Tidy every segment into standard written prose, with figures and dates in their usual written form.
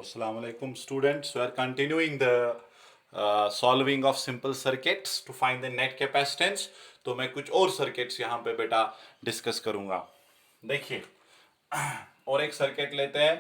Assalamu alaikum students. We are continuing the solving of simple circuits to find the net capacitance. तो मैं कुछ और circuits यहाँ पे बेटा डिस्कस करूंगा। देखिए और एक सर्किट लेते हैं,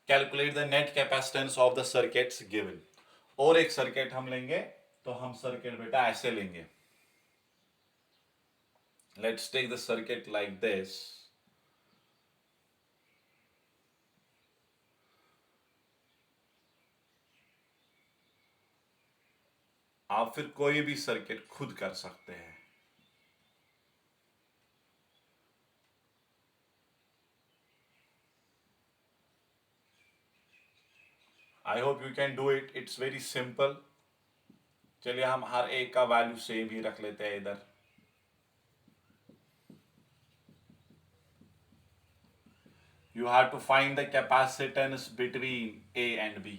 calculate the net capacitance of the circuits given. और एक सर्किट हम लेंगे तो हम सर्किट बेटा ऐसे लेंगे। Let's take the circuit like this. आप फिर कोई भी सर्किट खुद कर सकते हैं। I hope you can do it, it's very simple. चलिए हम हर एक का वैल्यू सेम ही रख लेते हैं इधर। You have to find the capacitance between A and B.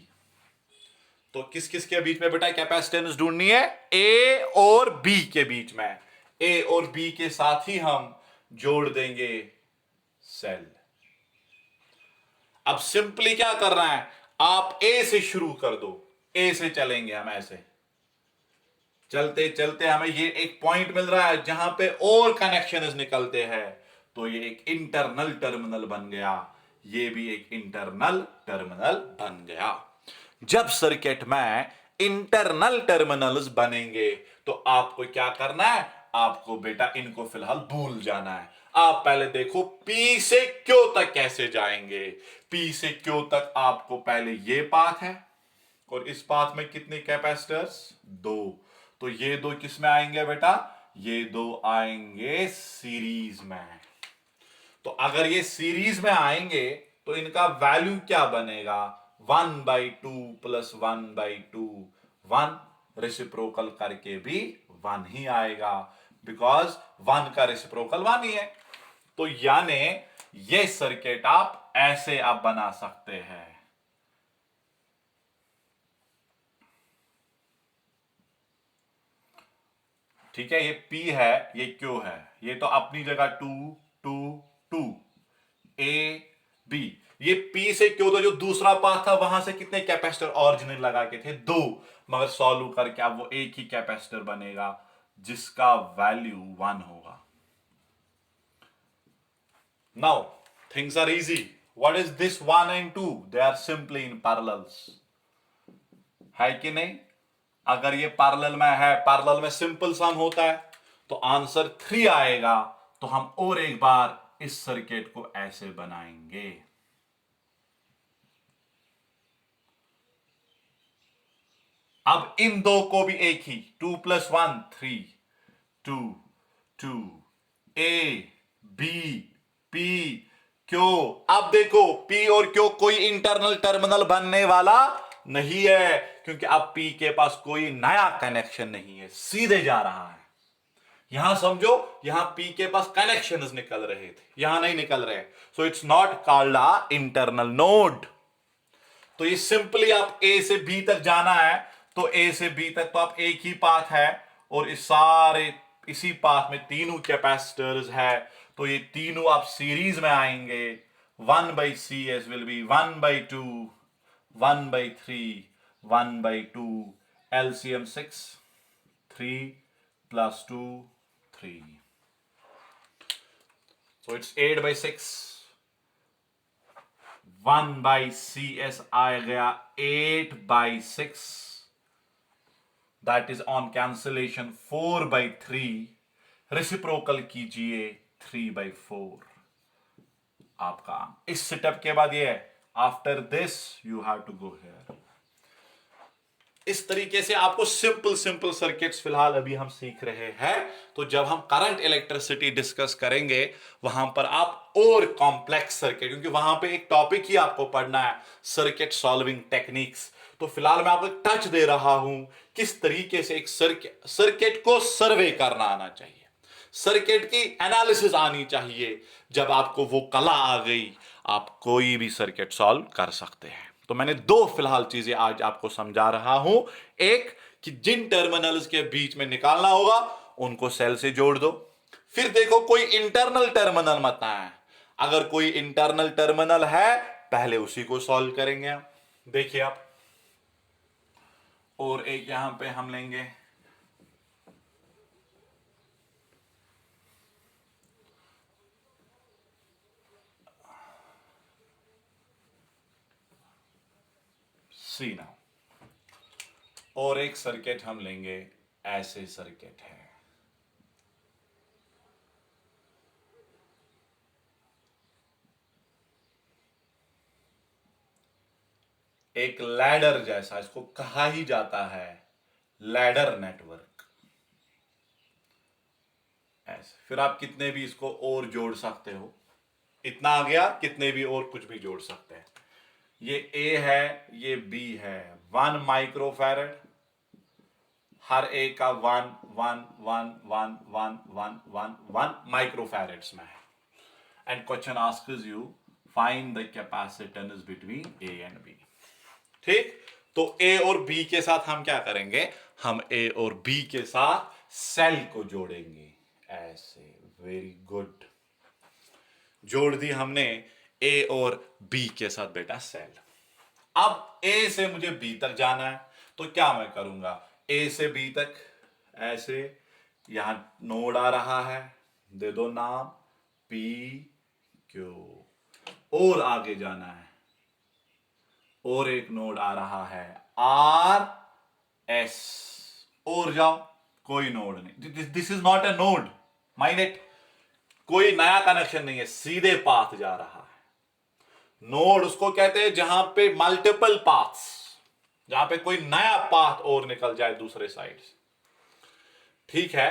तो किस किस के बीच में बेटा कैपेसिटेंस ढूंढनी है? ए और बी के बीच में। ए और बी के साथ ही हम जोड़ देंगे सेल। अब सिंपली क्या करना है, आप ए से शुरू कर दो। ए से चलेंगे हम ऐसे चलते चलते हमें ये एक पॉइंट मिल रहा है जहां पे और कनेक्शंस निकलते हैं, तो ये एक इंटरनल टर्मिनल बन गया, ये भी एक इंटरनल टर्मिनल बन गया। जब सर्किट में इंटरनल टर्मिनल्स बनेंगे तो आपको क्या करना है, आपको बेटा इनको फिलहाल भूल जाना है। आप पहले देखो P से Q तक कैसे जाएंगे। P से Q तक आपको पहले ये पाथ है और इस पाथ में कितने कैपेसिटर्स? दो। तो ये दो किस में आएंगे बेटा? ये दो आएंगे सीरीज में। तो अगर ये सीरीज में आएंगे तो इनका वैल्यू क्या बनेगा? 1/2 प्लस 1/2, 1 रेसिप्रोकल करके भी 1 ही आएगा, बिकॉज 1 का रेसिप्रोकल 1 ही है। तो यानी ये सर्किट आप ऐसे आप बना सकते हैं। ठीक है, ये P है, ये Q है, ये तो अपनी जगह 2 2 2 A B। ये P से Q तो जो दूसरा पाथ था वहां से कितने कैपेसिटर ओरिजिनल लगा के थे? 2, मगर सॉल्व करके अब वो एक ही कैपेसिटर बनेगा जिसका वैल्यू 1 होगा। Now things are easy. What is this 1 and 2? They are simply in parallels, है कि नहीं? अगर ये पैरेलल में है, पैरेलल में सिंपल सम होता है, तो आंसर 3 आएगा। तो हम और एक बार इस सर्किट को ऐसे बनाएंगे। अब इन दो को भी एक ही 2 + 1 3 2 2 A B P Q। अब देखो P और Q कोई इंटरनल टर्मिनल बनने वाला नहीं है, क्योंकि अब P के पास कोई नया कनेक्शन नहीं है, सीधे जा रहा है। यहां समझो, यहां P के पास कनेक्शंस निकल रहे थे, यहां नहीं निकल रहे, so it's not called a internal node. तो ये सिंपली आप A से B तक जाना है, तो A से B तक तो आप एक ही पाथ है, और इस सारे इसी पाथ में तीनों कैपेसिटर्स है, तो ये तीनों आप सीरीज में आएंगे। 1/CS will be 1/2 1/3 1/2, LCM 6, 3 + 2 3, so it's 8/6। 1/CS आ गया 8/6, that is on cancellation 4/3। Reciprocal कीजिए 3/4। आपका इस सेटअप के बाद ये है, after this you have to go here. इस तरीके से आपको सिंपल सिंपल सर्किट्स फिलहाल अभी हम सीख रहे हैं। तो जब हम करंट इलेक्ट्रिसिटी डिस्कस करेंगे वहां पर आप और कॉम्प्लेक्स सर्किट, क्योंकि वहां पे एक टॉपिक ही आपको पढ़ना है, सर्किट सॉल्विंग टेक्निक्स। तो फिलहाल मैं आपको टच दे रहा हूं किस तरीके से एक सर्किट को सर्वे करना आना चाहिए, सर्किट की एनालिसिस आनी चाहिए। जब आपको वो कला आ गई, आप कोई भी सर्किट सॉल्व कर सकते हैं। तो मैंने दो फिलहाल चीजें आज आपको समझा रहा हूं। एक कि जिन टर्मिनल्स के बीच में निकालना होगा उनको सेल से जोड़ दो। फिर देखो कोई इंटरनल टर्मिनल मत आए, अगर कोई इंटरनल टर्मिनल है पहले उसी को सॉल्व करेंगे हम। देखिए आप, और एक यहां पे हम लेंगे सी नाउ, और एक सर्किट हम लेंगे, ऐसे सर्किट है। एक लैडर जैसा, इसको कहा ही जाता है लैडर नेटवर्क। ऐसे फिर आप कितने भी इसको और जोड़ सकते हो, इतना आ गया, कितने भी और कुछ भी जोड़ सकते हैं। ये ए है, ये बी है, 1 माइक्रोफैरड, हर एक का 1 में है। And question asks you find the capacitance between A and B. ठीक, तो ए और बी के साथ हम क्या करेंगे, हम ए और बी के साथ सेल को जोड़ेंगे ऐसे। वेरी गुड, जोड़ दी हमने ए और बी के साथ बेटा सेल। अब ए से मुझे बी तक जाना है, तो क्या मैं करूंगा, ए से बी तक ऐसे, यहां नोड आ रहा है, दे दो नाम पी क्यू, और आगे जाना है, और एक नोड आ रहा है आर एस, और जाओ, कोई नोड नहीं, this is not a node, mind it, कोई नया कनेक्शन नहीं है, सीधे पाथ जा रहा है। नोड उसको कहते हैं जहां पे मल्टीपल पाथ्स, जहां पे कोई नया पाथ और निकल जाए दूसरे साइड से। ठीक है,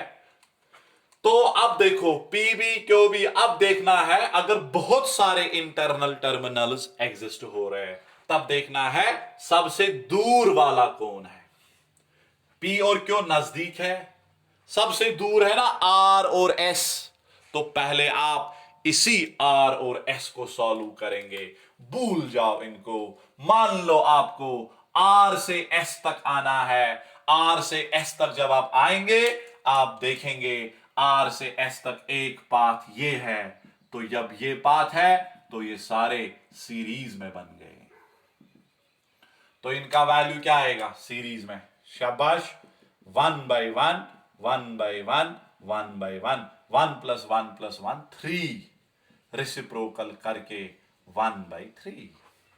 तो अब देखो पीबी क्यू बी, अब देखना है अगर बहुत सारे इंटरनल टर्मिनल्स एग्जिस्ट हो रहे हैं, तब देखना है सबसे दूर वाला कौन है। पी और क्यू नजदीक है, सबसे दूर है ना आर और एस, तो पहले आप इसी आर और एस को सॉल्व करेंगे, भूल जाओ इनको। मान लो आपको आर से एस तक आना है, आर से एस तक जब आप आएंगे, आप देखेंगे आर से एस तक एक पाथ ये है, तो जब ये पाथ है तो ये सारे सीरीज में बन गए, तो इनका वैल्यू क्या आएगा सीरीज में, शाबाश, 1/1, 1/1, 1/1, 1+1+1 3, रेसिप्रोकल करके 1/3,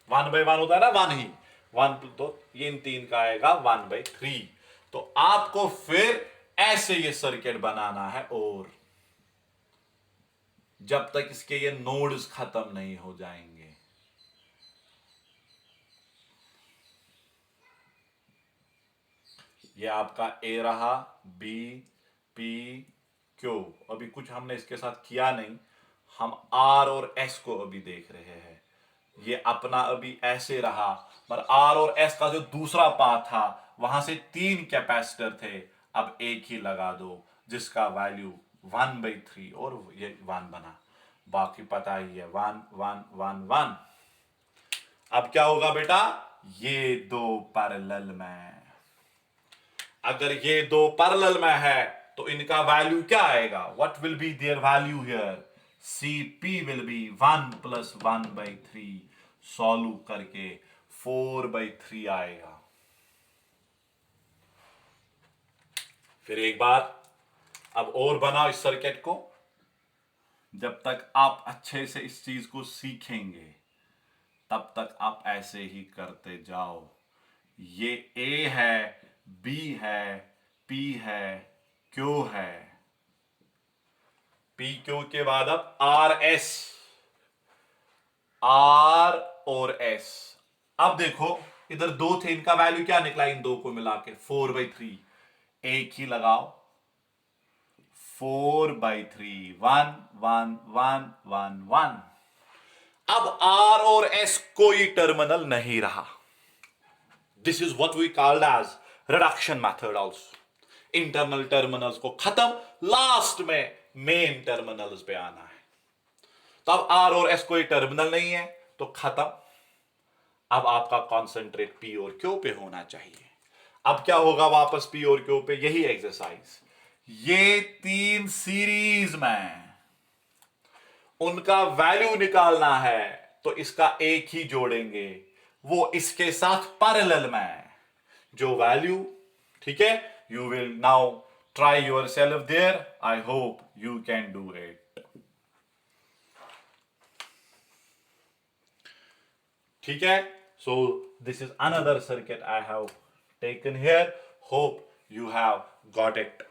1/1 होता है ना, 1 ही 1, तो ये इन तीन का आएगा 1/3। तो आपको फिर ऐसे ये सर्किट बनाना है, और जब तक इसके ये नोड्स खत्म नहीं हो जाएंगे। ये आपका ए रहा, बी, पी, क्यू, अभी कुछ हमने इसके साथ किया नहीं, हम आर और एस को अभी देख रहे हैं। ये अपना अभी ऐसे रहा, पर आर और एस का जो दूसरा पार्ट था वहां से 3 कैपेसिटर थे, अब एक ही लगा दो जिसका वैल्यू 1/3, और ये 1 बना, बाकी पता ही है 1 1 1 1। अब क्या होगा बेटा, ये दो पैरेलल में, अगर ये दो पैरेलल में है तो इनका वैल्यू क्या आएगा, what will be their value here, Cp will be 1 + 1/3, solve करके 4/3 आएगा। फिर एक बार अब और बनाओ इस सर्किट को, जब तक आप अच्छे से इस चीज को सीखेंगे तब तक आप ऐसे ही करते जाओ। ये A है, B है, P है, Q है, P Q के बाद अब RS, R और S। अब देखो इधर दो थे, इनका वैल्यू क्या निकला इन दो को मिला के 4/3, एक ही लगाओ, 4/3, 1 1 1 1 1। अब R और S कोई टर्मिनल नहीं रहा, this is what we called edge reduction method also. Internal terminals को खत्म, लास्ट में मेन टर्मिनल्स पे आना है। तो अब आर और एस कोई टर्मिनल नहीं है तो खत्म, अब आपका कॉन्सेंट्रेट पी और क्यू पे होना चाहिए। अब क्या होगा वापस पी और क्यू पे, यही एक्सरसाइज, ये 3 सीरीज में उनका वैल्यू निकालना है, तो इसका एक ही जोड़ेंगे, वो इसके साथ पैरेलल में है। जो वैल्यू, ठीक है, you will now try yourself there, I hope you can do it. ठीक है, so this is another circuit I have taken here, hope you have got it।